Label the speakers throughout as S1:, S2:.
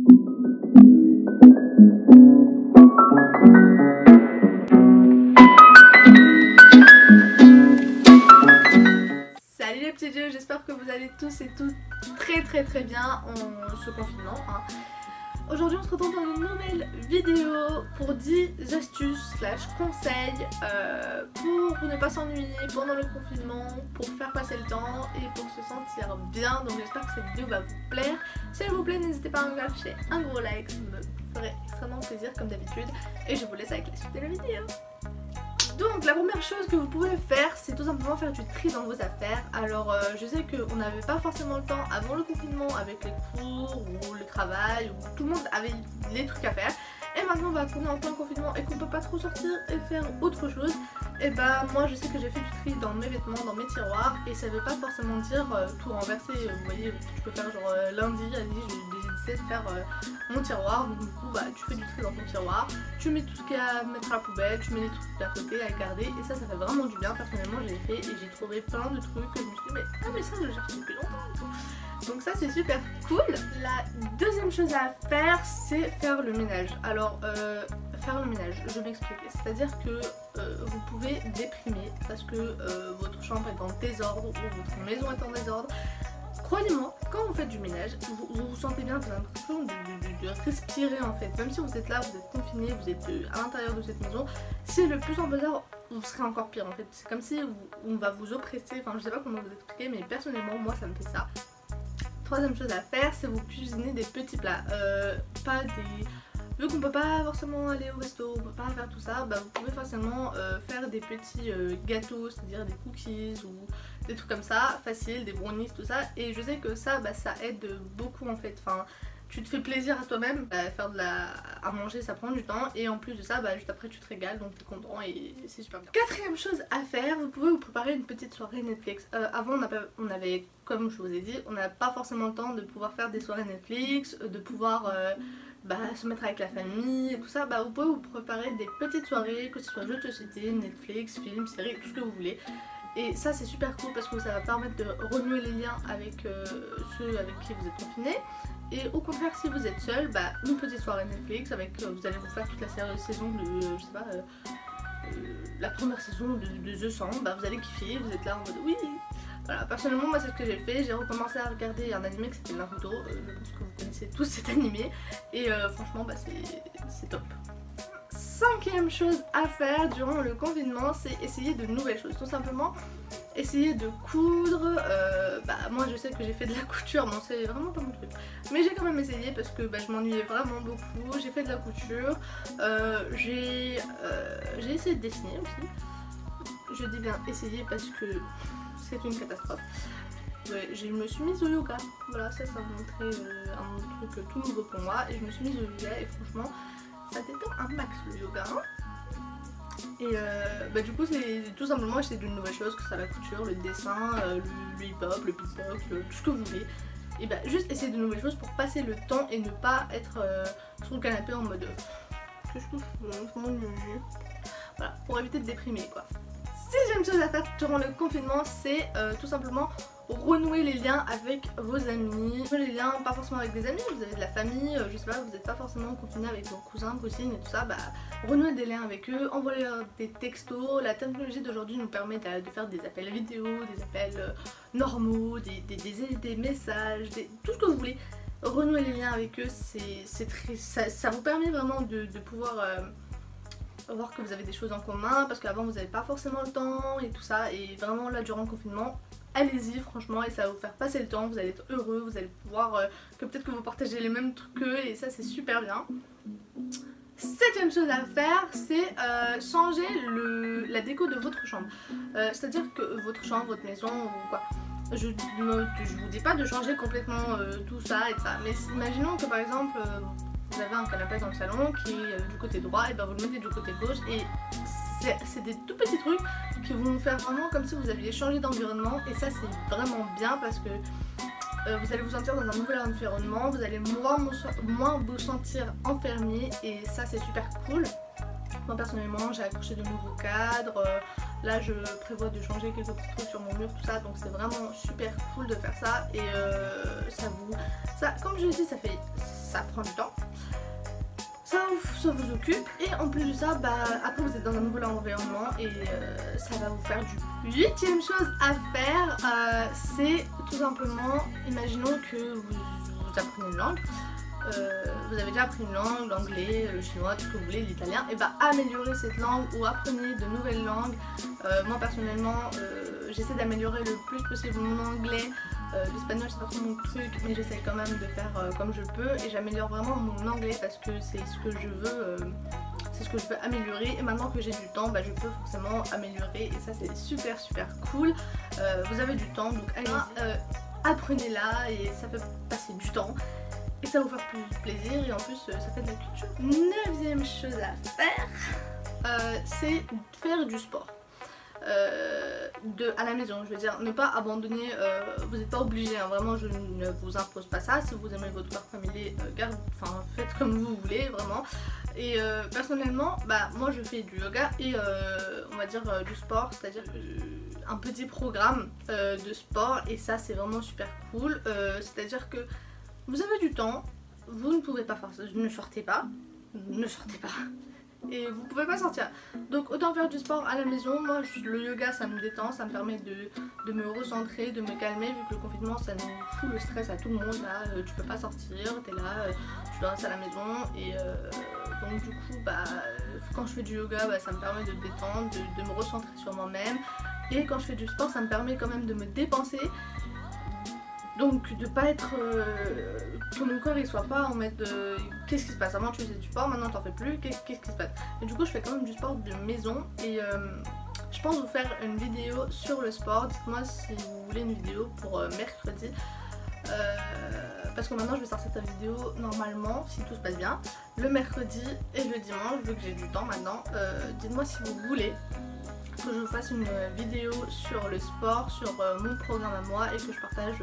S1: Salut les petits dieux, j'espère que vous allez tous et toutes très bien en ce confinement. Aujourd'hui on se retrouve dans une nouvelle vidéo pour 10 astuces / conseils pour ne pas s'ennuyer pendant le confinement, pour faire passer le temps et pour se sentir bien. Donc j'espère que cette vidéo va vous plaire. Si elle vous plaît, n'hésitez pas à me lâcher un gros like, ça me ferait extrêmement plaisir comme d'habitude. Et je vous laisse avec la suite de la vidéo. Donc la première chose que vous pouvez faire, c'est tout simplement faire du tri dans vos affaires. Alors je sais qu'on n'avait pas forcément le temps avant le confinement avec les cours ou le travail, où tout le monde avait les trucs à faire. Et maintenant qu'on est en plein confinement et qu'on peut pas trop sortir et faire autre chose, et bah moi je sais que j'ai fait du tri dans mes vêtements, dans mes tiroirs. Et ça veut pas forcément dire tout renverser. Vous voyez, tu peux faire genre lundi, allez, j'ai décidé de faire mon tiroir. Donc du coup bah tu fais du tri dans ton tiroir, tu mets tout ce qu'il y a à mettre à la poubelle, tu mets les trucs d'à côté à garder. Et ça fait vraiment du bien. Personnellement j'ai fait et j'ai trouvé plein de trucs que je me suis dit mais ça je le cherche depuis longtemps. Donc ça c'est super cool. La deuxième chose à faire, c'est faire le ménage. Alors faire le ménage, je m'explique. C'est-à-dire que vous pouvez déprimer parce que votre chambre est en désordre ou votre maison est en désordre. Croyez-moi, quand vous faites du ménage, vous sentez bien, vous avez l'impression de respirer en fait. Même si vous êtes là, vous êtes confiné, vous êtes à l'intérieur de cette maison, si le plus en bazar, vous serez encore pire en fait. C'est comme si on va vous oppresser, enfin je sais pas comment vous expliquer, mais personnellement moi ça me fait ça. Troisième chose à faire, c'est vous cuisiner des petits plats, pas des... Vu qu'on peut pas forcément aller au resto, on peut pas faire tout ça, bah vous pouvez facilement faire des petits gâteaux, c'est-à-dire des cookies ou des trucs comme ça, faciles, des brownies, tout ça. Et je sais que ça, bah, ça aide beaucoup en fait. Enfin, tu te fais plaisir à toi-même, faire à manger ça prend du temps et en plus de ça, bah, juste après tu te régales donc tu es content et c'est super bien. Quatrième chose à faire, vous pouvez vous préparer une petite soirée Netflix. Avant on avait, comme je vous ai dit, on n'a pas forcément le temps de pouvoir faire des soirées Netflix, de pouvoir... se mettre avec la famille et tout ça, bah vous pouvez vous préparer des petites soirées, que ce soit jeux de société, Netflix, films, séries, tout ce que vous voulez. Et ça c'est super cool parce que ça va permettre de renouer les liens avec ceux avec qui vous êtes confinés. Et au contraire, si vous êtes seul, bah une petite soirée Netflix avec, vous allez vous faire toute la saison de, je sais pas, la première saison de The Sand, bah vous allez kiffer, vous êtes là en mode oui. Voilà, personnellement moi c'est ce que j'ai fait, j'ai recommencé à regarder un animé qui s'appelle Naruto, je pense que vous connaissez tous cet animé et franchement bah c'est top. Cinquième chose à faire durant le confinement, c'est essayer de nouvelles choses, tout simplement essayer de coudre. Bah moi je sais que j'ai fait de la couture, bon c'est vraiment pas mon truc, mais j'ai quand même essayé parce que bah, je m'ennuyais vraiment beaucoup. J'ai fait de la couture, j'ai essayé de dessiner aussi. Je dis bien essayer parce que c'est une catastrophe. Ouais, je me suis mise au yoga, voilà, ça montrait un truc tout nouveau pour moi et je me suis mise au yoga et franchement ça détend un max le yoga hein. Et bah du coup c'est tout simplement essayer de nouvelles choses, que ce soit la couture, le dessin, le hip-hop, le beatbox, tout ce que vous voulez. Et bah juste essayer de nouvelles choses pour passer le temps et ne pas être sur le canapé en mode qu'est-ce que je m'ennuie. Voilà, pour éviter de déprimer quoi. Sixième chose à faire durant le confinement, c'est tout simplement renouer les liens avec vos amis. Les liens, pas forcément avec des amis, vous avez de la famille, je sais pas, vous n'êtes pas forcément confiné avec vos cousins, cousines et tout ça, bah renouer des liens avec eux, envoyer des textos. La technologie d'aujourd'hui nous permet de faire des appels vidéo, des appels normaux, des messages, tout ce que vous voulez. Renouer les liens avec eux, ça vous permet vraiment de pouvoir... voir que vous avez des choses en commun parce qu'avant vous n'avez pas forcément le temps et tout ça, et vraiment là durant le confinement allez-y franchement et ça va vous faire passer le temps, vous allez être heureux, vous allez pouvoir que peut-être que vous partagez les mêmes trucs qu'eux et ça c'est super bien. Septième chose à faire, c'est changer la déco de votre chambre, c'est à dire que votre chambre, votre maison ou quoi. Je vous dis pas de changer complètement tout ça et ça, mais imaginons que par exemple vous avez un canapé dans le salon qui est du côté droit, et ben vous le mettez du côté gauche et c'est des tout petits trucs qui vont faire vraiment comme si vous aviez changé d'environnement et ça c'est vraiment bien parce que vous allez vous sentir dans un nouvel environnement, vous allez moins vous sentir enfermé et ça c'est super cool. Moi personnellement j'ai accroché de nouveaux cadres, là je prévois de changer quelques petits trucs sur mon mur, tout ça, donc c'est vraiment super cool de faire ça et ça comme je l'ai dit, ça ça prend du temps. Ça vous occupe et en plus de ça, bah, après vous êtes dans un nouvel environnement et ça va vous faire du bien. 8e chose à faire, c'est tout simplement, imaginons que vous apprenez une langue, vous avez déjà appris une langue, l'anglais, le chinois, tout ce que vous voulez, l'italien, et bah améliorer cette langue ou apprenez de nouvelles langues. Moi personnellement, j'essaie d'améliorer le plus possible mon anglais. L'espagnol c'est pas trop mon truc, mais j'essaie quand même de faire comme je peux et j'améliore vraiment mon anglais parce que c'est ce que je veux, améliorer et maintenant que j'ai du temps, bah, je peux forcément améliorer et ça c'est super cool. Vous avez du temps donc allez, apprenez-la et ça fait passer du temps et ça va vous faire plus plaisir et en plus ça fait de la culture. 9e chose à faire, c'est faire du sport. À la maison, je veux dire, ne pas abandonner, vous n'êtes pas obligé, hein, vraiment je ne vous impose pas ça, si vous aimez votre corps familier, faites comme vous voulez, vraiment. Et personnellement, bah, moi je fais du yoga et on va dire du sport, c'est-à-dire un petit programme de sport et ça c'est vraiment super cool, c'est-à-dire que vous avez du temps, vous ne pouvez pas faire ça, ne sortez pas. Et vous pouvez pas sortir, donc autant faire du sport à la maison. Moi le yoga ça me détend, ça me permet de me recentrer, de me calmer vu que le confinement ça nous fout le stress à tout le monde là, tu peux pas sortir, t'es là, tu dois rester à la maison et donc du coup bah quand je fais du yoga bah, ça me permet de me détendre, de me recentrer sur moi-même et quand je fais du sport ça me permet quand même de me dépenser. Donc de pas être que mon corps il soit pas en mode qu'est-ce qui se passe, avant tu faisais du sport, maintenant t'en fais plus, qu'est-ce qui se passe. Et du coup je fais quand même du sport de maison et je pense vous faire une vidéo sur le sport. Dites-moi si vous voulez une vidéo pour mercredi parce que maintenant je vais sortir cette vidéo normalement si tout se passe bien le mercredi et le dimanche vu que j'ai du temps maintenant. Dites-moi si vous voulez que je vous fasse une vidéo sur le sport, sur mon programme à moi et que je partage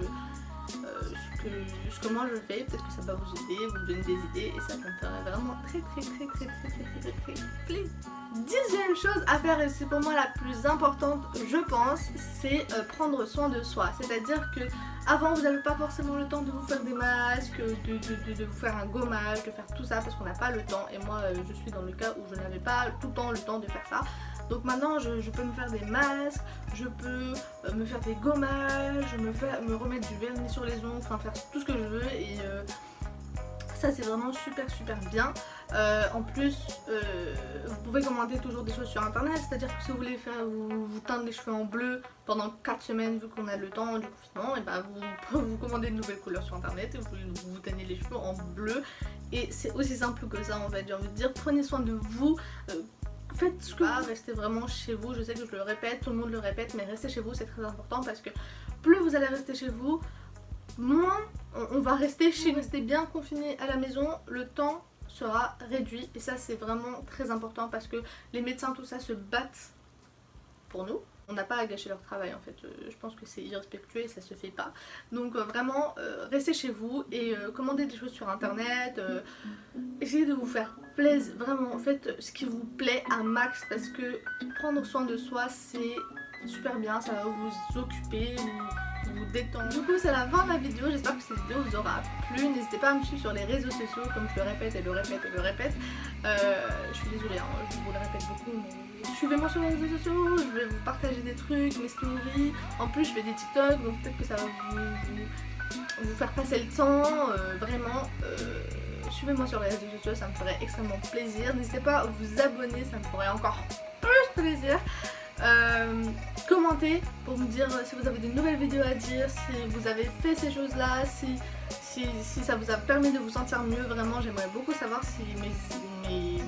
S1: ce que moi je fais. Peut-être que ça va vous aider, vous donner des idées et ça me ferait vraiment très plaisir. 10e chose à faire et c'est pour moi la plus importante je pense, c'est prendre soin de soi. C'est-à-dire que avant vous n'avez pas forcément le temps de vous faire des masques, de vous faire un gommage, de faire tout ça parce qu'on n'a pas le temps et moi je suis dans le cas où je n'avais pas tout le temps le temps de faire ça. Donc maintenant je peux me faire des masques, je peux me faire des gommages, me remettre du vernis sur les ongles, enfin faire tout ce que je veux et ça c'est vraiment super bien. En plus vous pouvez commander toujours des choses sur internet, c'est à dire que si vous voulez vous teindre les cheveux en bleu pendant 4 semaines vu qu'on a le temps du confinement, et bah vous commandez de nouvelles couleurs sur internet et vous teignez les cheveux en bleu et c'est aussi simple que ça en fait. J'ai envie de dire, prenez soin de vous. Faites ce que vous restez vraiment chez vous, je sais que je le répète, tout le monde le répète, mais restez chez vous c'est très important parce que plus vous allez rester chez vous, moins on va rester chez nous. Rester bien confiné à la maison, le temps sera réduit et ça c'est vraiment très important parce que les médecins tout ça se battent pour nous. On n'a pas à gâcher leur travail en fait, je pense que c'est irrespectueux et ça se fait pas. Donc vraiment restez chez vous et commandez des choses sur internet, essayez de vous faire plaisir, vraiment faites ce qui vous plaît un max parce que prendre soin de soi c'est super bien, ça va vous occuper, vous détendre. Du coup c'est la fin de la vidéo, j'espère que cette vidéo vous aura plu. N'hésitez pas à me suivre sur les réseaux sociaux comme je le répète et le répète. Je suis désolée, hein, je vous le répète beaucoup mais suivez-moi sur les réseaux sociaux, je vais vous partager des trucs, mes stories. En plus je fais des TikTok donc peut-être que ça va vous faire passer le temps, vraiment. Suivez-moi sur les réseaux sociaux, ça me ferait extrêmement plaisir. N'hésitez pas à vous abonner, ça me ferait encore plus plaisir. Commentez pour me dire si vous avez de nouvelles vidéos à dire, si vous avez fait ces choses là, si ça vous a permis de vous sentir mieux. Vraiment j'aimerais beaucoup savoir si mes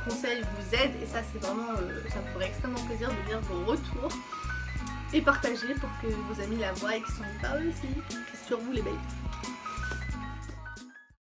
S1: conseils vous aident et ça c'est vraiment, ça me ferait extrêmement plaisir de lire vos retours et partager pour que vos amis la voient et qu'ils sont pas eux aussi, sur vous les babes.